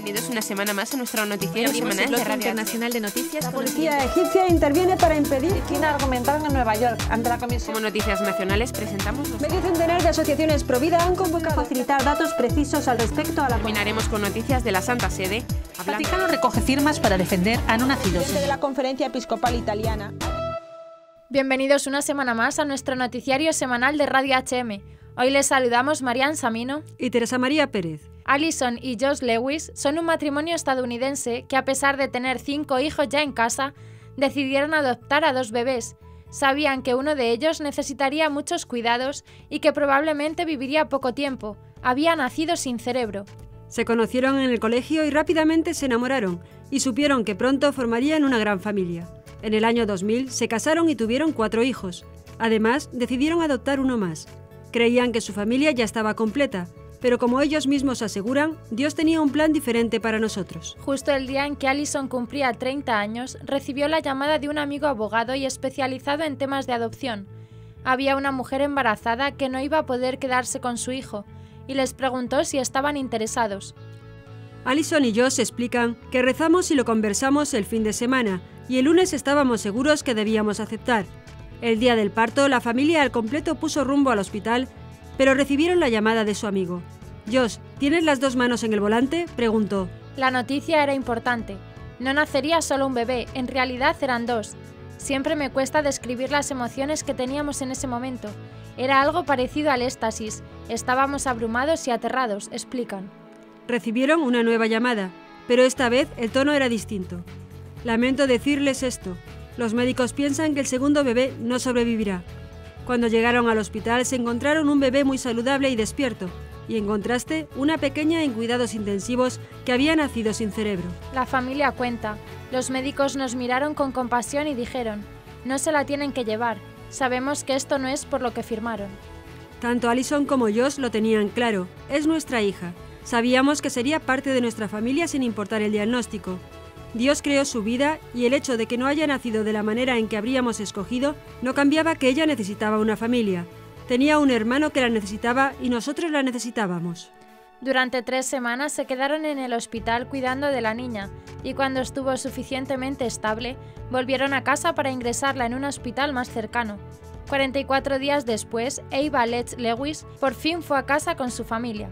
Bienvenidos una semana más a nuestro noticiero semanal de Radio Internacional de Noticias. La policía egipcia interviene para impedir que argumentaron en Nueva York ante la comisión. Como noticias nacionales presentamos los... Medio centenar de asociaciones pro vida han convocado a facilitar datos precisos al respecto a la... Terminaremos con noticias de la Santa Sede. El Vaticano recoge firmas para defender a no nacidos. De la Conferencia Episcopal Italiana. Bienvenidos una semana más a nuestro noticiario semanal de Radio HM. Hoy les saludamos Marian Samino y Teresa María Pérez. Alison y Josh Lewis son un matrimonio estadounidense que, a pesar de tener 5 hijos ya en casa, decidieron adoptar a 2 bebés. Sabían que uno de ellos necesitaría muchos cuidados y que probablemente viviría poco tiempo. Había nacido sin cerebro. Se conocieron en el colegio y rápidamente se enamoraron, y supieron que pronto formarían una gran familia. En el año 2000 se casaron y tuvieron 4 hijos. Además, decidieron adoptar uno más. Creían que su familia ya estaba completa, pero como ellos mismos aseguran, Dios tenía un plan diferente para nosotros. Justo el día en que Alison cumplía 30 años, recibió la llamada de un amigo abogado y especializado en temas de adopción. Había una mujer embarazada que no iba a poder quedarse con su hijo, y les preguntó si estaban interesados. Alison y Josh explican que rezamos y lo conversamos el fin de semana, y el lunes estábamos seguros que debíamos aceptar. El día del parto, la familia al completo puso rumbo al hospital, pero recibieron la llamada de su amigo. Josh, ¿tienes las 2 manos en el volante?, preguntó. La noticia era importante. No nacería solo un bebé, en realidad eran 2. Siempre me cuesta describir las emociones que teníamos en ese momento. Era algo parecido al éxtasis. Estábamos abrumados y aterrados, explican. Recibieron una nueva llamada, pero esta vez el tono era distinto. Lamento decirles esto. Los médicos piensan que el segundo bebé no sobrevivirá. Cuando llegaron al hospital se encontraron un bebé muy saludable y despierto, y en contraste, una pequeña en cuidados intensivos que había nacido sin cerebro. La familia cuenta. Los médicos nos miraron con compasión y dijeron: no se la tienen que llevar. Sabemos que esto no es por lo que firmaron. Tanto Alison como Josh lo tenían claro. Es nuestra hija. Sabíamos que sería parte de nuestra familia sin importar el diagnóstico. Dios creó su vida y el hecho de que no haya nacido de la manera en que habríamos escogido no cambiaba que ella necesitaba una familia. Tenía un hermano que la necesitaba y nosotros la necesitábamos. Durante 3 semanas se quedaron en el hospital cuidando de la niña y cuando estuvo suficientemente estable, volvieron a casa para ingresarla en un hospital más cercano. 44 días después, Ava Letts Lewis por fin fue a casa con su familia.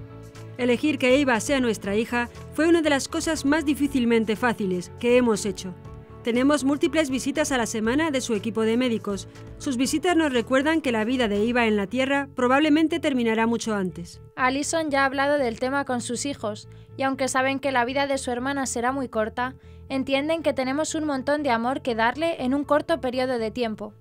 Elegir que Ava sea nuestra hija fue una de las cosas más difícilmente fáciles que hemos hecho. Tenemos múltiples visitas a la semana de su equipo de médicos. Sus visitas nos recuerdan que la vida de Ava en la Tierra probablemente terminará mucho antes. Alison ya ha hablado del tema con sus hijos, y aunque saben que la vida de su hermana será muy corta, entienden que tenemos un montón de amor que darle en un corto periodo de tiempo.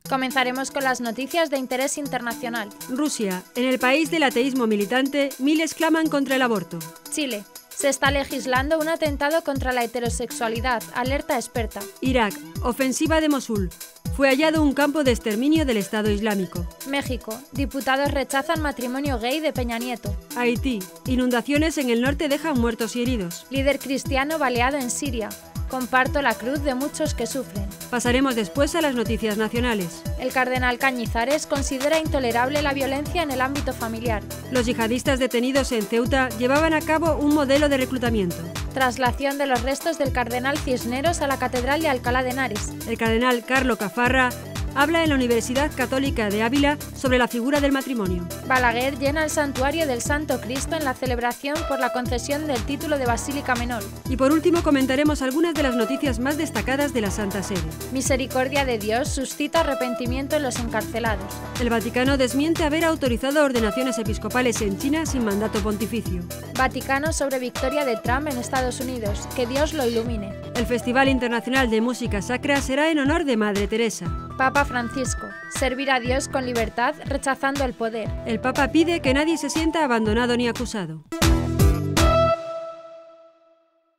Comenzaremos con las noticias de interés internacional. Rusia. En el país del ateísmo militante, miles claman contra el aborto. Chile. Se está legislando un atentado contra la heterosexualidad, alerta experta. Irak. Ofensiva de Mosul. Fue hallado un campo de exterminio del Estado Islámico. México. Diputados rechazan matrimonio gay de Peña Nieto. Haití. Inundaciones en el norte dejan muertos y heridos. Líder cristiano baleado en Siria. Comparto la cruz de muchos que sufren. Pasaremos después a las noticias nacionales. El cardenal Cañizares considera intolerable la violencia en el ámbito familiar. Los yihadistas detenidos en Ceuta llevaban a cabo un modelo de reclutamiento. Traslación de los restos del cardenal Cisneros a la Catedral de Alcalá de Henares. El cardenal Carlo Cafarra habla en la Universidad Católica de Ávila sobre la figura del matrimonio. Balaguer llena el santuario del Santo Cristo en la celebración por la concesión del título de Basílica Menor. Y por último comentaremos algunas de las noticias más destacadas de la Santa Sede. Misericordia de Dios suscita arrepentimiento en los encarcelados. El Vaticano desmiente haber autorizado ordenaciones episcopales en China sin mandato pontificio. Vaticano sobre victoria de Trump en Estados Unidos. Que Dios lo ilumine. El Festival Internacional de Música Sacra será en honor de Madre Teresa. Papa Francisco. Servir a Dios con libertad, rechazando el poder. El Papa pide que nadie se sienta abandonado ni acusado.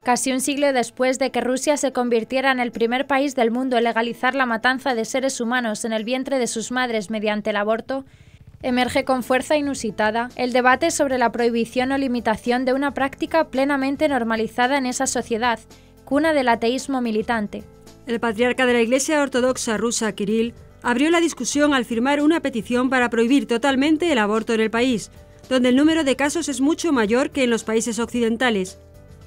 Casi un siglo después de que Rusia se convirtiera en el primer país del mundo en legalizar la matanza de seres humanos en el vientre de sus madres mediante el aborto, emerge con fuerza inusitada el debate sobre la prohibición o limitación de una práctica plenamente normalizada en esa sociedad, cuna del ateísmo militante. El patriarca de la Iglesia Ortodoxa rusa, Kirill, abrió la discusión al firmar una petición para prohibir totalmente el aborto en el país, donde el número de casos es mucho mayor que en los países occidentales.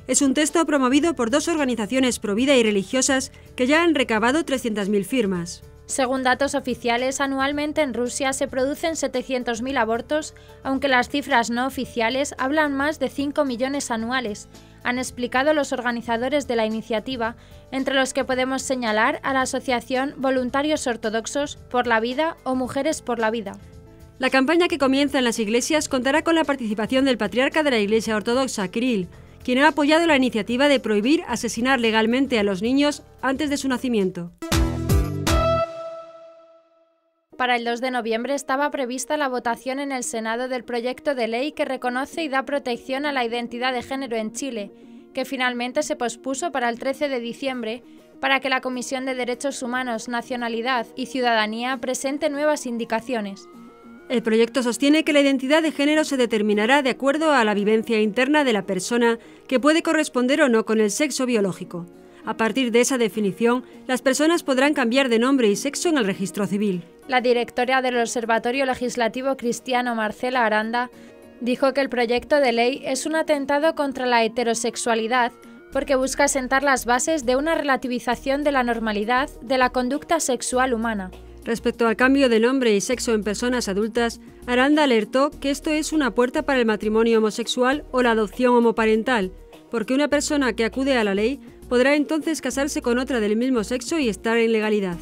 Es un texto promovido por 2 organizaciones provida y religiosas que ya han recabado 300.000 firmas. Según datos oficiales, anualmente en Rusia se producen 700.000 abortos, aunque las cifras no oficiales hablan más de 5 millones anuales, han explicado los organizadores de la iniciativa, entre los que podemos señalar a la asociación Voluntarios Ortodoxos por la Vida o Mujeres por la Vida. La campaña que comienza en las iglesias contará con la participación del patriarca de la Iglesia Ortodoxa, Kirill, quien ha apoyado la iniciativa de prohibir asesinar legalmente a los niños antes de su nacimiento. Para el 2 de noviembre estaba prevista la votación en el Senado del proyecto de ley que reconoce y da protección a la identidad de género en Chile, que finalmente se pospuso para el 13 de diciembre para que la Comisión de Derechos Humanos, Nacionalidad y Ciudadanía presente nuevas indicaciones. El proyecto sostiene que la identidad de género se determinará de acuerdo a la vivencia interna de la persona, que puede corresponder o no con el sexo biológico. A partir de esa definición, las personas podrán cambiar de nombre y sexo en el registro civil. La directora del Observatorio Legislativo Cristiano, Marcela Aranda, dijo que el proyecto de ley es un atentado contra la heterosexualidad porque busca sentar las bases de una relativización de la normalidad de la conducta sexual humana. Respecto al cambio de nombre y sexo en personas adultas, Aranda alertó que esto es una puerta para el matrimonio homosexual o la adopción homoparental, porque una persona que acude a la ley podrá entonces casarse con otra del mismo sexo y estar en legalidad.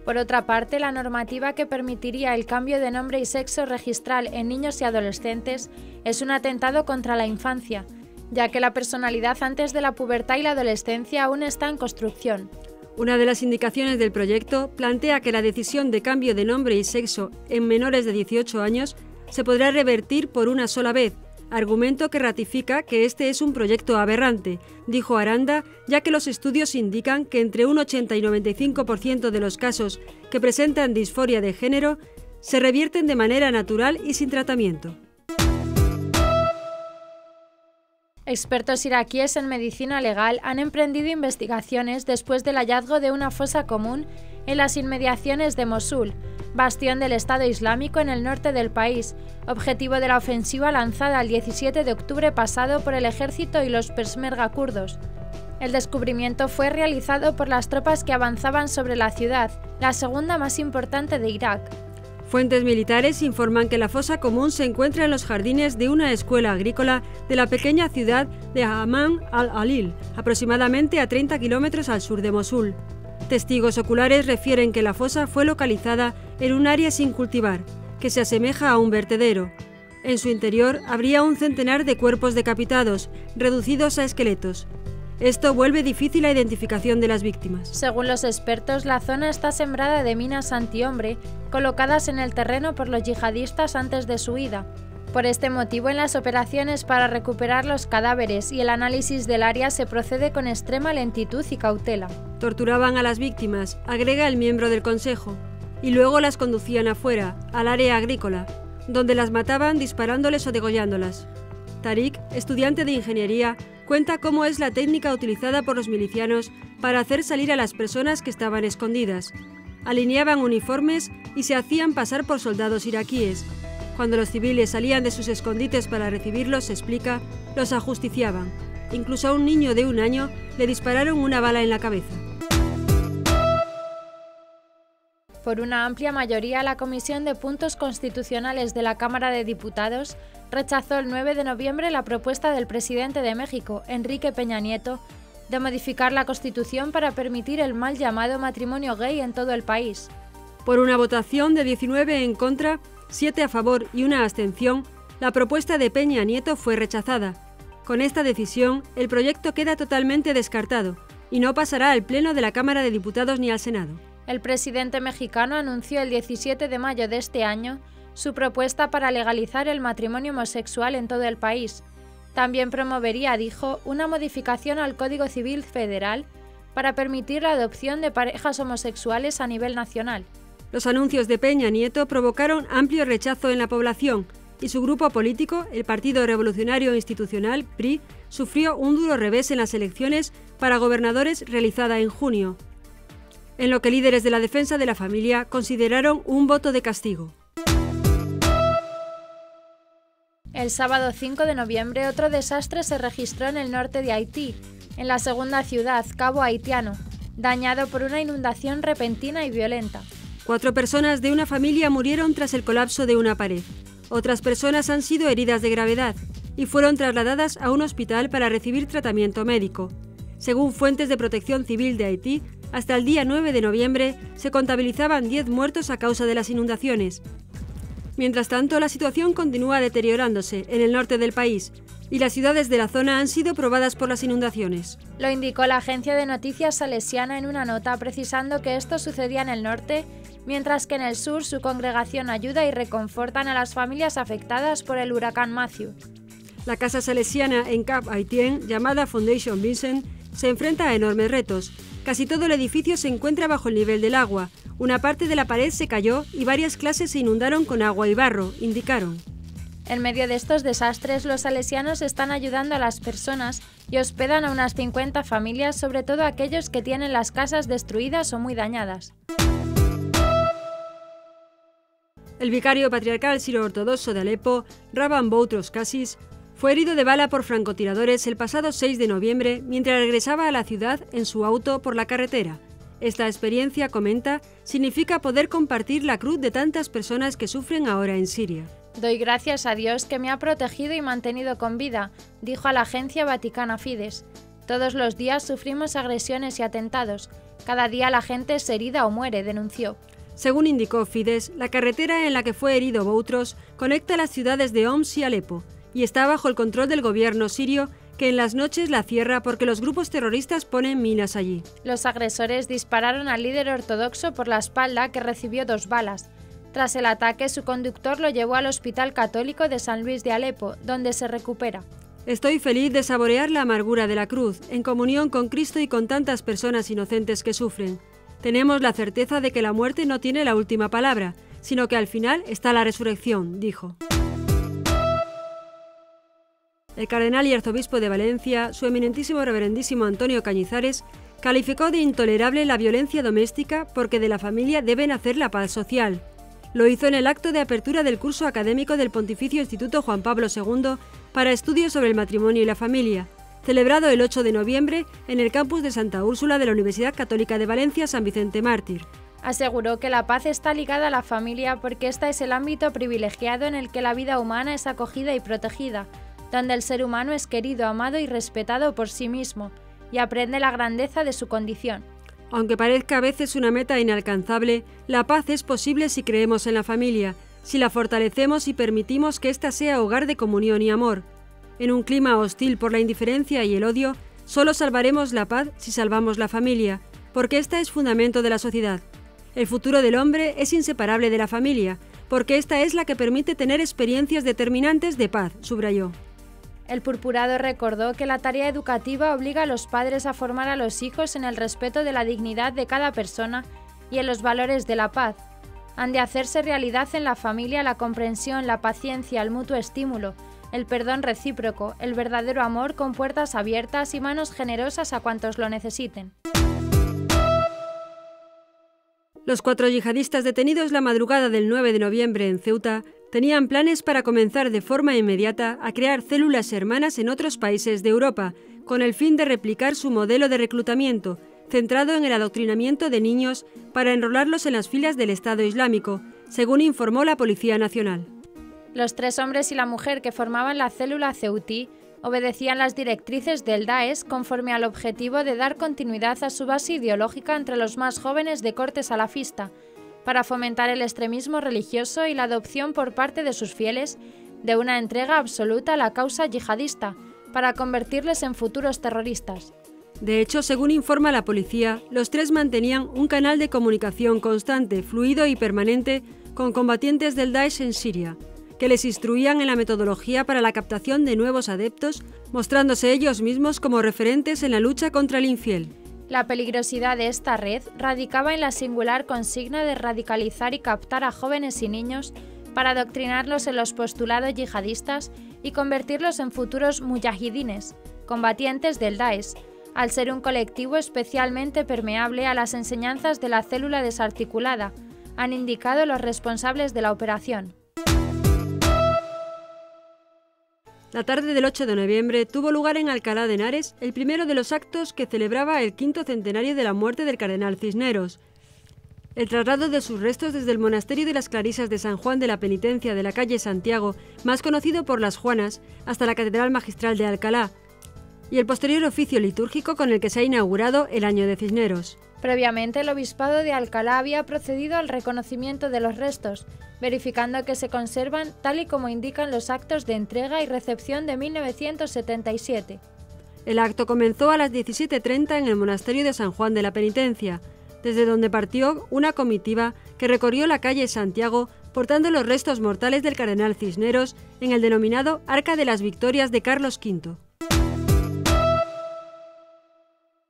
Por otra parte, la normativa que permitiría el cambio de nombre y sexo registral en niños y adolescentes es un atentado contra la infancia, ya que la personalidad antes de la pubertad y la adolescencia aún está en construcción. Una de las indicaciones del proyecto plantea que la decisión de cambio de nombre y sexo en menores de 18 años se podrá revertir por una sola vez, argumento que ratifica que este es un proyecto aberrante, dijo Aranda, ya que los estudios indican que entre un 80 y 95% de los casos que presentan disforia de género se revierten de manera natural y sin tratamiento. Expertos iraquíes en medicina legal han emprendido investigaciones después del hallazgo de una fosa común en las inmediaciones de Mosul, bastión del Estado Islámico en el norte del país, objetivo de la ofensiva lanzada el 17 de octubre pasado por el ejército y los Peshmerga kurdos. El descubrimiento fue realizado por las tropas que avanzaban sobre la ciudad, la segunda más importante de Irak. Fuentes militares informan que la fosa común se encuentra en los jardines de una escuela agrícola de la pequeña ciudad de Haman al-Alil, aproximadamente a 30 kilómetros al sur de Mosul. Testigos oculares refieren que la fosa fue localizada en un área sin cultivar, que se asemeja a un vertedero. En su interior habría un centenar de cuerpos decapitados, reducidos a esqueletos. Esto vuelve difícil la identificación de las víctimas. Según los expertos, la zona está sembrada de minas antihombre, colocadas en el terreno por los yihadistas antes de su huida. Por este motivo, en las operaciones para recuperar los cadáveres y el análisis del área se procede con extrema lentitud y cautela. Torturaban a las víctimas, agrega el miembro del consejo, y luego las conducían afuera, al área agrícola, donde las mataban disparándoles o degollándolas. Tariq, estudiante de ingeniería, cuenta cómo es la técnica utilizada por los milicianos para hacer salir a las personas que estaban escondidas. Alineaban uniformes y se hacían pasar por soldados iraquíes. Cuando los civiles salían de sus escondites para recibirlos, se explica, los ajusticiaban. Incluso a un niño de 1 año le dispararon una bala en la cabeza. Por una amplia mayoría, la Comisión de Puntos Constitucionales de la Cámara de Diputados rechazó el 9 de noviembre la propuesta del presidente de México, Enrique Peña Nieto, de modificar la Constitución para permitir el mal llamado matrimonio gay en todo el país. Por una votación de 19 en contra, 7 a favor y 1 abstención, la propuesta de Peña Nieto fue rechazada. Con esta decisión, el proyecto queda totalmente descartado y no pasará al Pleno de la Cámara de Diputados ni al Senado. El presidente mexicano anunció el 17 de mayo de este año su propuesta para legalizar el matrimonio homosexual en todo el país. También promovería, dijo, una modificación al Código Civil Federal para permitir la adopción de parejas homosexuales a nivel nacional. Los anuncios de Peña Nieto provocaron amplio rechazo en la población y su grupo político, el Partido Revolucionario Institucional, PRI, sufrió un duro revés en las elecciones para gobernadores realizada en junio, en lo que líderes de la defensa de la familia consideraron un voto de castigo. El sábado 5 de noviembre otro desastre se registró en el norte de Haití, en la segunda ciudad, Cabo Haitiano, dañado por una inundación repentina y violenta. 4 personas de una familia murieron tras el colapso de una pared. Otras personas han sido heridas de gravedad y fueron trasladadas a un hospital para recibir tratamiento médico. Según fuentes de Protección Civil de Haití, hasta el día 9 de noviembre se contabilizaban 10 muertos a causa de las inundaciones. Mientras tanto, la situación continúa deteriorándose en el norte del país y las ciudades de la zona han sido probadas por las inundaciones. Lo indicó la agencia de noticias salesiana en una nota, precisando que esto sucedía en el norte, mientras que en el sur su congregación ayuda y reconfortan a las familias afectadas por el huracán Matthew. La casa salesiana en Cap Haitien, llamada Foundation Vincent, se enfrenta a enormes retos. Casi todo el edificio se encuentra bajo el nivel del agua. Una parte de la pared se cayó y varias clases se inundaron con agua y barro, indicaron. En medio de estos desastres, los salesianos están ayudando a las personas y hospedan a unas 50 familias, sobre todo aquellos que tienen las casas destruidas o muy dañadas. El vicario patriarcal sirio-ortodoxo de Alepo, Rabban Boutros Cassis, fue herido de bala por francotiradores el pasado 6 de noviembre mientras regresaba a la ciudad en su auto por la carretera. Esta experiencia, comenta, significa poder compartir la cruz de tantas personas que sufren ahora en Siria. Doy gracias a Dios que me ha protegido y mantenido con vida, dijo a la agencia vaticana Fides. Todos los días sufrimos agresiones y atentados. Cada día la gente es herida o muere, denunció. Según indicó Fides, la carretera en la que fue herido Boutros conecta las ciudades de Homs y Alepo y está bajo el control del gobierno sirio, que en las noches la cierra porque los grupos terroristas ponen minas allí. Los agresores dispararon al líder ortodoxo por la espalda, que recibió 2 balas. Tras el ataque, su conductor lo llevó al Hospital Católico de San Luis de Alepo, donde se recupera. Estoy feliz de saborear la amargura de la cruz, en comunión con Cristo y con tantas personas inocentes que sufren. Tenemos la certeza de que la muerte no tiene la última palabra, sino que al final está la resurrección, dijo. El cardenal y arzobispo de Valencia, su eminentísimo reverendísimo Antonio Cañizares, calificó de intolerable la violencia doméstica porque de la familia debe nacer la paz social. Lo hizo en el acto de apertura del curso académico del Pontificio Instituto Juan Pablo II para estudios sobre el matrimonio y la familia, celebrado el 8 de noviembre en el campus de Santa Úrsula de la Universidad Católica de Valencia, San Vicente Mártir. Aseguró que la paz está ligada a la familia porque esta es el ámbito privilegiado en el que la vida humana es acogida y protegida, donde el ser humano es querido, amado y respetado por sí mismo, y aprende la grandeza de su condición. Aunque parezca a veces una meta inalcanzable, la paz es posible si creemos en la familia, si la fortalecemos y permitimos que ésta sea hogar de comunión y amor. En un clima hostil por la indiferencia y el odio, solo salvaremos la paz si salvamos la familia, porque esta es fundamento de la sociedad. El futuro del hombre es inseparable de la familia, porque esta es la que permite tener experiencias determinantes de paz, subrayó. El purpurado recordó que la tarea educativa obliga a los padres a formar a los hijos en el respeto de la dignidad de cada persona y en los valores de la paz. Han de hacerse realidad en la familia la comprensión, la paciencia, el mutuo estímulo, el perdón recíproco, el verdadero amor con puertas abiertas y manos generosas a cuantos lo necesiten. Los 4 yihadistas detenidos la madrugada del 9 de noviembre en Ceuta tenían planes para comenzar de forma inmediata a crear células hermanas en otros países de Europa, con el fin de replicar su modelo de reclutamiento, centrado en el adoctrinamiento de niños para enrolarlos en las filas del Estado Islámico, según informó la Policía Nacional. Los 3 hombres y la mujer que formaban la célula ceutí obedecían las directrices del Daesh conforme al objetivo de dar continuidad a su base ideológica entre los más jóvenes de corte salafista, para fomentar el extremismo religioso y la adopción por parte de sus fieles de una entrega absoluta a la causa yihadista, para convertirles en futuros terroristas. De hecho, según informa la policía, los 3 mantenían un canal de comunicación constante, fluido y permanente con combatientes del Daesh en Siria, que les instruían en la metodología para la captación de nuevos adeptos, mostrándose ellos mismos como referentes en la lucha contra el infiel. La peligrosidad de esta red radicaba en la singular consigna de radicalizar y captar a jóvenes y niños para adoctrinarlos en los postulados yihadistas y convertirlos en futuros mujahidines, combatientes del Daesh, al ser un colectivo especialmente permeable a las enseñanzas de la célula desarticulada, han indicado los responsables de la operación. La tarde del 8 de noviembre tuvo lugar en Alcalá de Henares el primero de los actos que celebraba el 5º centenario de la muerte del cardenal Cisneros. El traslado de sus restos desde el monasterio de las Clarisas de San Juan de la Penitencia de la calle Santiago, más conocido por las Juanas, hasta la Catedral Magistral de Alcalá, y el posterior oficio litúrgico con el que se ha inaugurado el año de Cisneros. Previamente, el Obispado de Alcalá había procedido al reconocimiento de los restos, verificando que se conservan tal y como indican los actos de entrega y recepción de 1977. El acto comenzó a las 17:30 en el monasterio de San Juan de la Penitencia, desde donde partió una comitiva que recorrió la calle Santiago portando los restos mortales del cardenal Cisneros en el denominado Arca de las Victorias de Carlos V.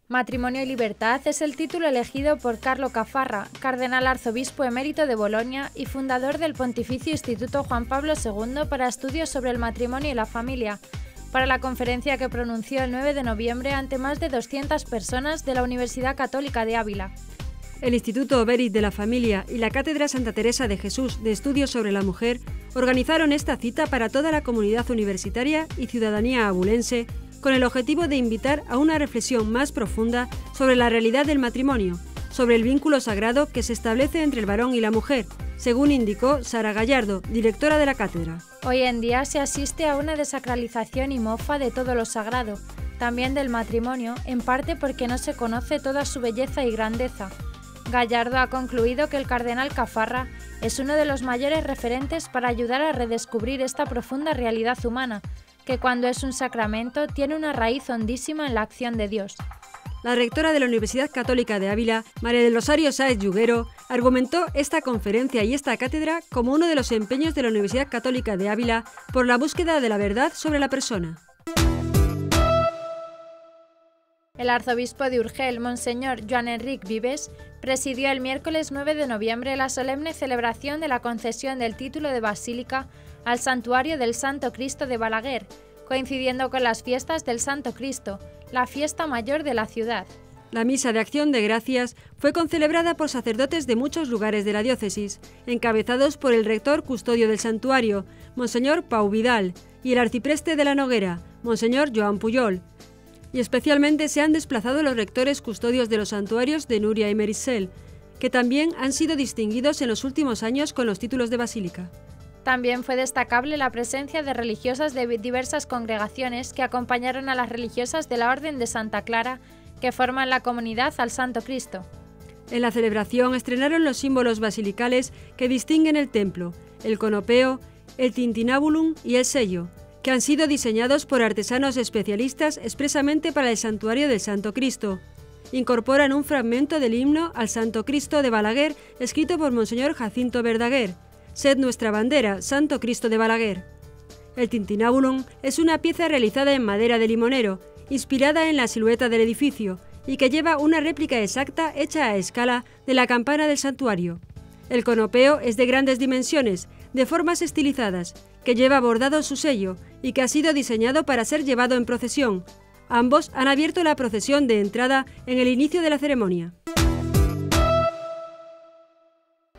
Matrimonio y libertad es el título elegido por Carlo Caffarra, cardenal arzobispo emérito de Bolonia y fundador del Pontificio Instituto Juan Pablo II para estudios sobre el matrimonio y la familia, para la conferencia que pronunció el 9 de noviembre ante más de 200 personas de la Universidad Católica de Ávila. El Instituto Oberit de la Familia y la Cátedra Santa Teresa de Jesús de Estudios sobre la Mujer organizaron esta cita para toda la comunidad universitaria y ciudadanía abulense, con el objetivo de invitar a una reflexión más profunda sobre la realidad del matrimonio, sobre el vínculo sagrado que se establece entre el varón y la mujer, según indicó Sara Gallardo, directora de la cátedra. Hoy en día se asiste a una desacralización y mofa de todo lo sagrado, también del matrimonio, en parte porque no se conoce toda su belleza y grandeza. Gallardo ha concluido que el cardenal Caffarra es uno de los mayores referentes para ayudar a redescubrir esta profunda realidad humana, que cuando es un sacramento tiene una raíz hondísima en la acción de Dios. La rectora de la Universidad Católica de Ávila, María del Rosario Sáez Yuguero, argumentó esta conferencia y esta cátedra como uno de los empeños de la Universidad Católica de Ávila por la búsqueda de la verdad sobre la persona. El arzobispo de Urgel, Monseñor Joan Enric Vives, presidió el miércoles 9 de noviembre la solemne celebración de la concesión del título de basílica al Santuario del Santo Cristo de Balaguer, coincidiendo con las fiestas del Santo Cristo, la fiesta mayor de la ciudad. La misa de acción de gracias fue concelebrada por sacerdotes de muchos lugares de la diócesis, encabezados por el rector custodio del santuario, Monseñor Pau Vidal, y el arcipreste de la Noguera, Monseñor Joan Puyol. Y especialmente se han desplazado los rectores custodios de los santuarios de Núria y Merissel, que también han sido distinguidos en los últimos años con los títulos de basílica. También fue destacable la presencia de religiosas de diversas congregaciones que acompañaron a las religiosas de la Orden de Santa Clara, que forman la comunidad al Santo Cristo. En la celebración estrenaron los símbolos basilicales que distinguen el templo, el conopeo, el tintinabulum y el sello, que han sido diseñados por artesanos especialistas expresamente para el santuario del Santo Cristo. Incorporan un fragmento del himno al Santo Cristo de Balaguer, escrito por Monseñor Jacinto Verdaguer: «Sed nuestra bandera, Santo Cristo de Balaguer». El tintinabulum es una pieza realizada en madera de limonero, inspirada en la silueta del edificio, y que lleva una réplica exacta hecha a escala de la campana del santuario. El conopeo es de grandes dimensiones, de formas estilizadas, que lleva bordado su sello y que ha sido diseñado para ser llevado en procesión. Ambos han abierto la procesión de entrada en el inicio de la ceremonia.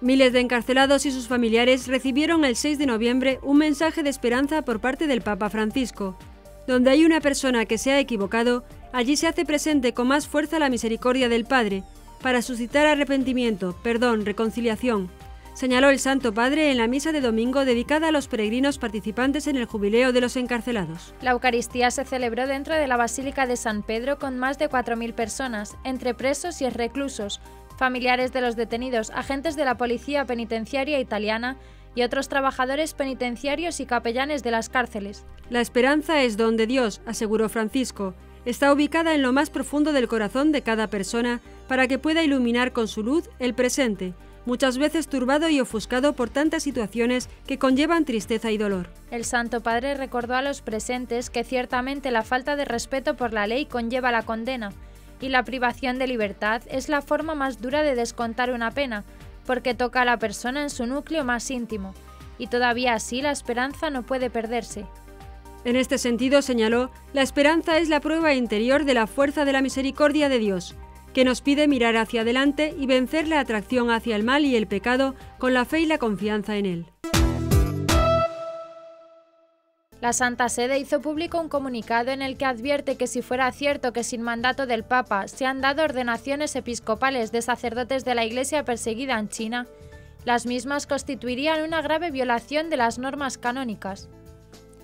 Miles de encarcelados y sus familiares recibieron el 6 de noviembre un mensaje de esperanza por parte del Papa Francisco. Donde hay una persona que se ha equivocado, allí se hace presente con más fuerza la misericordia del Padre, para suscitar arrepentimiento, perdón, reconciliación, señaló el Santo Padre en la misa de domingo dedicada a los peregrinos participantes en el jubileo de los encarcelados. La Eucaristía se celebró dentro de la Basílica de San Pedro con más de 4.000 personas, entre presos y reclusos, familiares de los detenidos, agentes de la Policía Penitenciaria italiana y otros trabajadores penitenciarios y capellanes de las cárceles. La esperanza es don de Dios, aseguró Francisco. Está ubicada en lo más profundo del corazón de cada persona para que pueda iluminar con su luz el presente, muchas veces turbado y ofuscado por tantas situaciones que conllevan tristeza y dolor. El Santo Padre recordó a los presentes que ciertamente la falta de respeto por la ley conlleva la condena, y la privación de libertad es la forma más dura de descontar una pena, porque toca a la persona en su núcleo más íntimo, y todavía así la esperanza no puede perderse. En este sentido, señaló, la esperanza es la prueba interior de la fuerza de la misericordia de Dios, que nos pide mirar hacia adelante y vencer la atracción hacia el mal y el pecado con la fe y la confianza en Él. La Santa Sede hizo público un comunicado en el que advierte que si fuera cierto que sin mandato del Papa se han dado ordenaciones episcopales de sacerdotes de la Iglesia perseguida en China, las mismas constituirían una grave violación de las normas canónicas.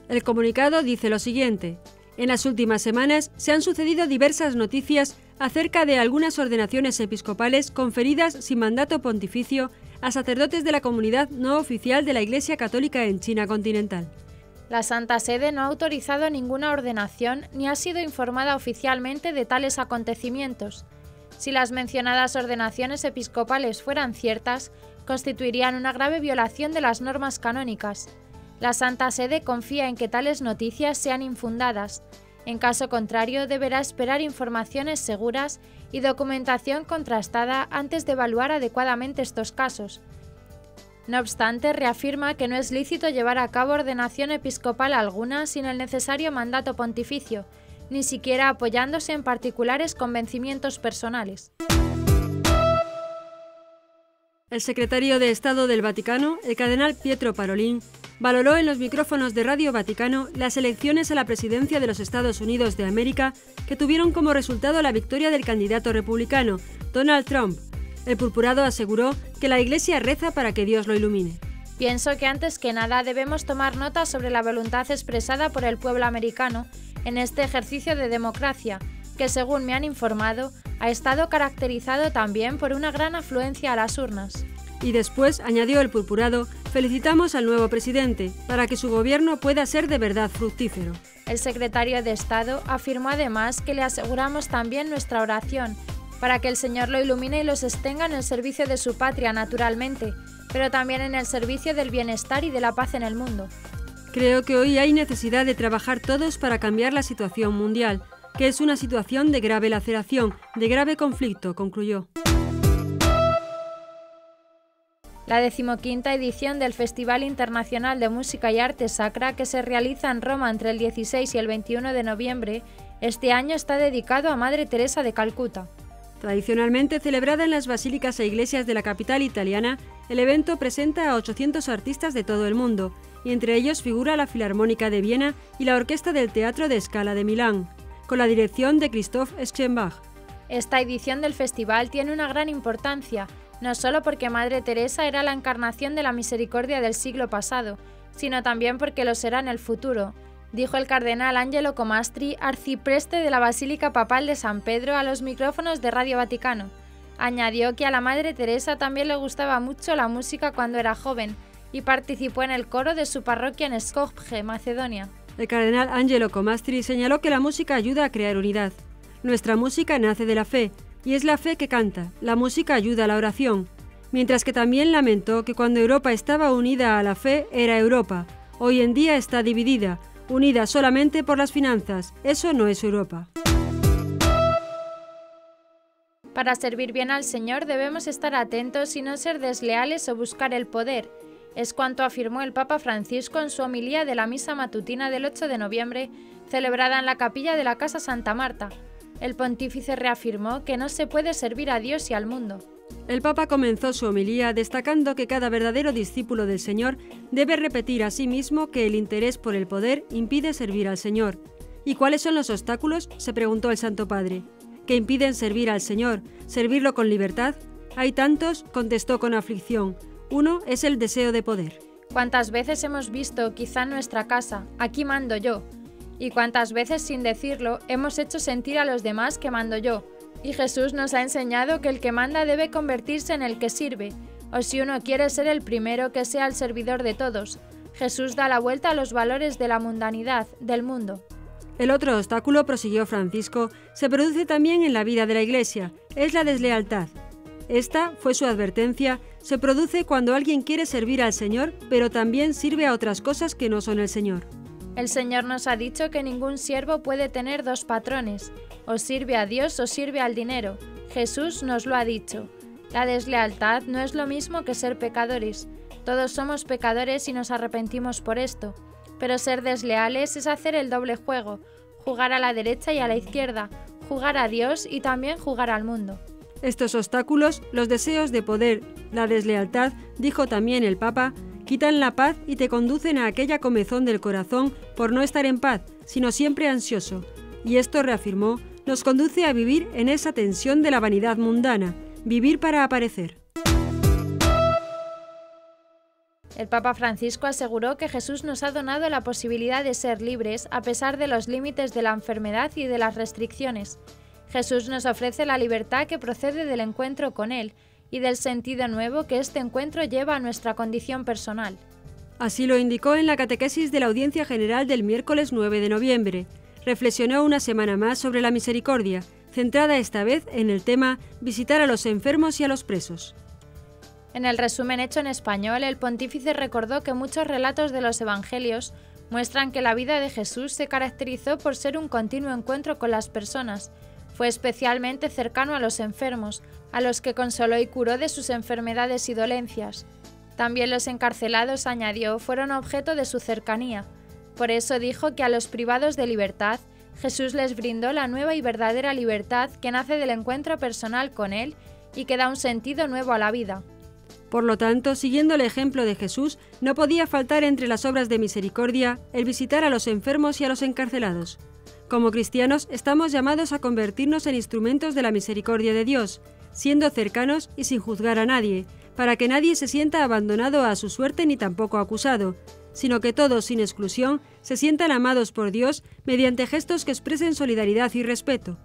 El comunicado dice lo siguiente: en las últimas semanas se han sucedido diversas noticias acerca de algunas ordenaciones episcopales conferidas sin mandato pontificio a sacerdotes de la comunidad no oficial de la Iglesia Católica en China continental. La Santa Sede no ha autorizado ninguna ordenación ni ha sido informada oficialmente de tales acontecimientos. Si las mencionadas ordenaciones episcopales fueran ciertas, constituirían una grave violación de las normas canónicas. La Santa Sede confía en que tales noticias sean infundadas. En caso contrario, deberá esperar informaciones seguras y documentación contrastada antes de evaluar adecuadamente estos casos. No obstante, reafirma que no es lícito llevar a cabo ordenación episcopal alguna sin el necesario mandato pontificio, ni siquiera apoyándose en particulares convencimientos personales. El secretario de Estado del Vaticano, el cardenal Pietro Parolin, valoró en los micrófonos de Radio Vaticano las elecciones a la presidencia de los Estados Unidos de América que tuvieron como resultado la victoria del candidato republicano, Donald Trump. El purpurado aseguró que la Iglesia reza para que Dios lo ilumine. Pienso que antes que nada debemos tomar nota sobre la voluntad expresada por el pueblo americano en este ejercicio de democracia, que según me han informado, ha estado caracterizado también por una gran afluencia a las urnas. Y después, añadió el purpurado, felicitamos al nuevo presidente para que su gobierno pueda ser de verdad fructífero. El secretario de Estado afirmó además que le aseguramos también nuestra oración para que el Señor lo ilumine y lo sostenga en el servicio de su patria, naturalmente, pero también en el servicio del bienestar y de la paz en el mundo. Creo que hoy hay necesidad de trabajar todos para cambiar la situación mundial, que es una situación de grave laceración, de grave conflicto, concluyó. La 15ª edición del Festival Internacional de Música y Arte Sacra, que se realiza en Roma entre el 16 y el 21 de noviembre, este año está dedicado a Madre Teresa de Calcuta. Tradicionalmente celebrada en las basílicas e iglesias de la capital italiana, el evento presenta a 800 artistas de todo el mundo, y entre ellos figura la Filarmónica de Viena y la Orquesta del Teatro de Scala de Milán, con la dirección de Christoph Eschenbach. Esta edición del festival tiene una gran importancia, no solo porque Madre Teresa era la encarnación de la misericordia del siglo pasado, sino también porque lo será en el futuro, dijo el cardenal Angelo Comastri, arcipreste de la Basílica Papal de San Pedro, a los micrófonos de Radio Vaticano. Añadió que a la Madre Teresa también le gustaba mucho la música cuando era joven y participó en el coro de su parroquia en Skopje, Macedonia. El cardenal Angelo Comastri señaló que la música ayuda a crear unidad. Nuestra música nace de la fe, y es la fe que canta. La música ayuda a la oración. Mientras que también lamentó que cuando Europa estaba unida a la fe era Europa. Hoy en día está dividida, unida solamente por las finanzas. Eso no es Europa. Para servir bien al Señor debemos estar atentos y no ser desleales o buscar el poder. Es cuanto afirmó el Papa Francisco en su homilía de la misa matutina del 8 de noviembre, celebrada en la capilla de la Casa Santa Marta. El pontífice reafirmó que no se puede servir a Dios y al mundo. El Papa comenzó su homilía destacando que cada verdadero discípulo del Señor debe repetir a sí mismo que el interés por el poder impide servir al Señor. ¿Y cuáles son los obstáculos?, se preguntó el Santo Padre. ¿Que impiden servir al Señor, servirlo con libertad? Hay tantos, contestó con aflicción. Uno es el deseo de poder. ¿Cuántas veces hemos visto, quizá en nuestra casa, aquí mando yo? Y cuántas veces, sin decirlo, hemos hecho sentir a los demás que mando yo. Y Jesús nos ha enseñado que el que manda debe convertirse en el que sirve, o si uno quiere ser el primero, que sea el servidor de todos. Jesús da la vuelta a los valores de la mundanidad, del mundo. El otro obstáculo, prosiguió Francisco, se produce también en la vida de la Iglesia, es la deslealtad. Esta, fue su advertencia, se produce cuando alguien quiere servir al Señor, pero también sirve a otras cosas que no son el Señor. El Señor nos ha dicho que ningún siervo puede tener dos patrones, o sirve a Dios o sirve al dinero. Jesús nos lo ha dicho. La deslealtad no es lo mismo que ser pecadores. Todos somos pecadores y nos arrepentimos por esto. Pero ser desleales es hacer el doble juego, jugar a la derecha y a la izquierda, jugar a Dios y también jugar al mundo. Estos obstáculos, los deseos de poder, la deslealtad, dijo también el Papa, quitan la paz y te conducen a aquella comezón del corazón por no estar en paz, sino siempre ansioso. Y esto, reafirmó, nos conduce a vivir en esa tensión de la vanidad mundana, vivir para aparecer. El Papa Francisco aseguró que Jesús nos ha donado la posibilidad de ser libres a pesar de los límites de la enfermedad y de las restricciones. Jesús nos ofrece la libertad que procede del encuentro con Él y del sentido nuevo que este encuentro lleva a nuestra condición personal. Así lo indicó en la catequesis de la Audiencia General del miércoles 9 de noviembre. Reflexionó una semana más sobre la misericordia, centrada esta vez en el tema visitar a los enfermos y a los presos. En el resumen hecho en español, el pontífice recordó que muchos relatos de los evangelios muestran que la vida de Jesús se caracterizó por ser un continuo encuentro con las personas. Fue especialmente cercano a los enfermos, a los que consoló y curó de sus enfermedades y dolencias. También los encarcelados, añadió, fueron objeto de su cercanía. Por eso dijo que a los privados de libertad, Jesús les brindó la nueva y verdadera libertad que nace del encuentro personal con Él y que da un sentido nuevo a la vida. Por lo tanto, siguiendo el ejemplo de Jesús, no podía faltar entre las obras de misericordia el visitar a los enfermos y a los encarcelados. Como cristianos, estamos llamados a convertirnos en instrumentos de la misericordia de Dios, siendo cercanos y sin juzgar a nadie, para que nadie se sienta abandonado a su suerte ni tampoco acusado, sino que todos, sin exclusión, se sientan amados por Dios mediante gestos que expresen solidaridad y respeto.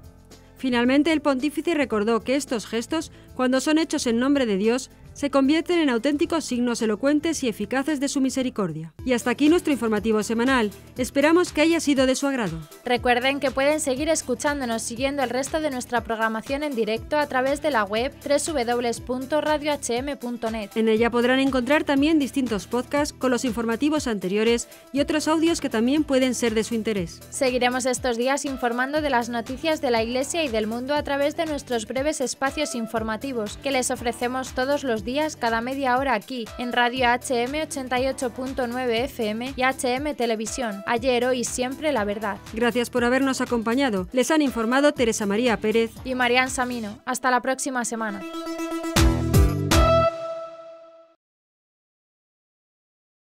Finalmente, el pontífice recordó que estos gestos, cuando son hechos en nombre de Dios, se convierten en auténticos signos elocuentes y eficaces de su misericordia. Y hasta aquí nuestro informativo semanal. Esperamos que haya sido de su agrado. Recuerden que pueden seguir escuchándonos siguiendo el resto de nuestra programación en directo a través de la web www.radiohm.net. En ella podrán encontrar también distintos podcasts con los informativos anteriores y otros audios que también pueden ser de su interés. Seguiremos estos días informando de las noticias de la Iglesia y del mundo a través de nuestros breves espacios informativos que les ofrecemos todos los días cada media hora aquí en Radio HM 88.9 FM y HM Televisión. Ayer, hoy, siempre la verdad. Gracias por habernos acompañado. Les han informado Teresa María Pérez y Marian Samino. Hasta la próxima semana.